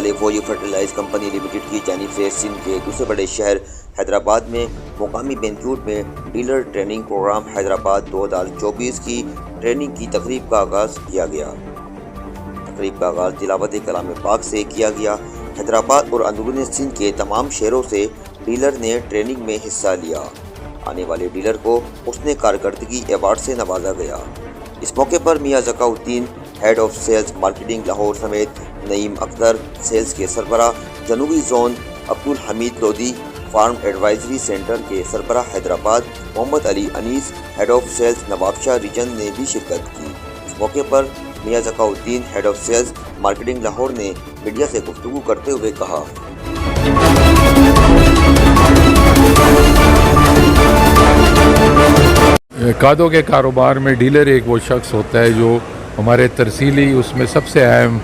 والے فوجی fertilise company limited کی جانب سے سندھ کے دوسرے بڑے شہر حیدرآباد میں مقامی بینکوٹ میں ڈیلر ٹریننگ پروگرام حیدرآباد 2024 کی ٹریننگ کی تقریب کا آغاز کیا گیا۔ تقریب کا آغاز تلاوت کلام پاک سے کیا گیا۔ حیدرآباد اور اندرون سندھ کے تمام شہروں سے ڈیلر نے ٹریننگ میں حصہ لیا۔ آنے والے ڈیلر کو حسن کارکردگی ایوارڈ سے نوازا گیا۔ اس موقع پر میاں Zaka Uddin head of sales marketing Lahore سمیت نعیم اختر سیلز کے سربراہ جنوبی zone, Abdul Hamid Lodhi farm advisory centre کے سربراہ Hyderabad, Muhammad Ali Anees head of sales Nawab Shah region نے بھی شرکت کی۔ اس موقع پر میاں Zaka Uddin head of sales marketing Lahore نے میڈیا سے گفتگو کرتے ہوئے کہا، کھادوں کے کاروبار میں ڈیلر ایک وہ شخص ہوتا ہے جو ہمارے ترسیلی اس میں سب سے اہم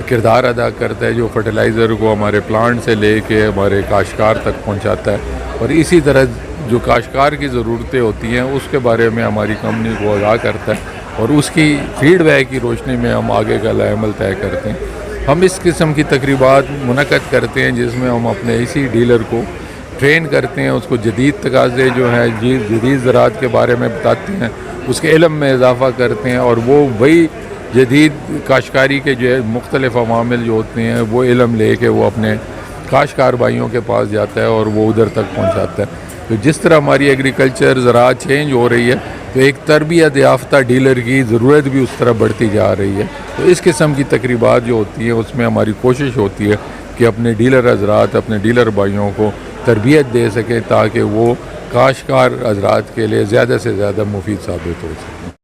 کردار ادا کرتا ہے، جو فرٹیلائزر کو ہمارے پلانٹ سے لے کے ہمارے کاشتکار تک پہنچاتا ہے، اور اسی طرح جو کاشتکار کی ضرورتیں ہوتی ہیں اس کے بارے میں ہماری کمپنی کو آگاہ کرتا ہے، اور اس کی فیڈ بیک کی روشنی میں ہم آگے کا عمل طے کرتے ہیں۔ ہم اس قسم کی تقریبات منعقد کرتے ہیں جس میں ہم اپنے اسی ڈیلر کو ٹرین کرتے ہیں، اس کو جدید تقاضے جو ہیں جدید زراعت کے بارے میں بتاتے ہیں، اس کے علم میں اضافہ کرتے ہیں، اور وہ وہی جدید کاشتکاری کے جو مختلف عوامل جو ہوتے ہیں وہ علم لے کے وہ اپنے کاشتکار بھائیوں کے پاس جاتا ہے اور وہ ادھر تک پہنچاتا ہے۔ تو جس طرح ہماری ایگریکلچر زراعت چینج ہو رہی ہے تو ایک تربیت یافتہ ڈیلر کی ضرورت بھی اس طرح بڑھتی جا رہی ہے۔ تو اس قسم کی تقریبات جو ہوتی ہیں اس میں ہماری کوشش ہوتی ہے کہ اپنے ڈیلر حضرات اپنے ڈیلر بھائیوں کو تربیت دے سکیں تاکہ وہ کاشتکار حضرات کے لیے زیادہ سے زیادہ مفید ثابت ہو سکیں۔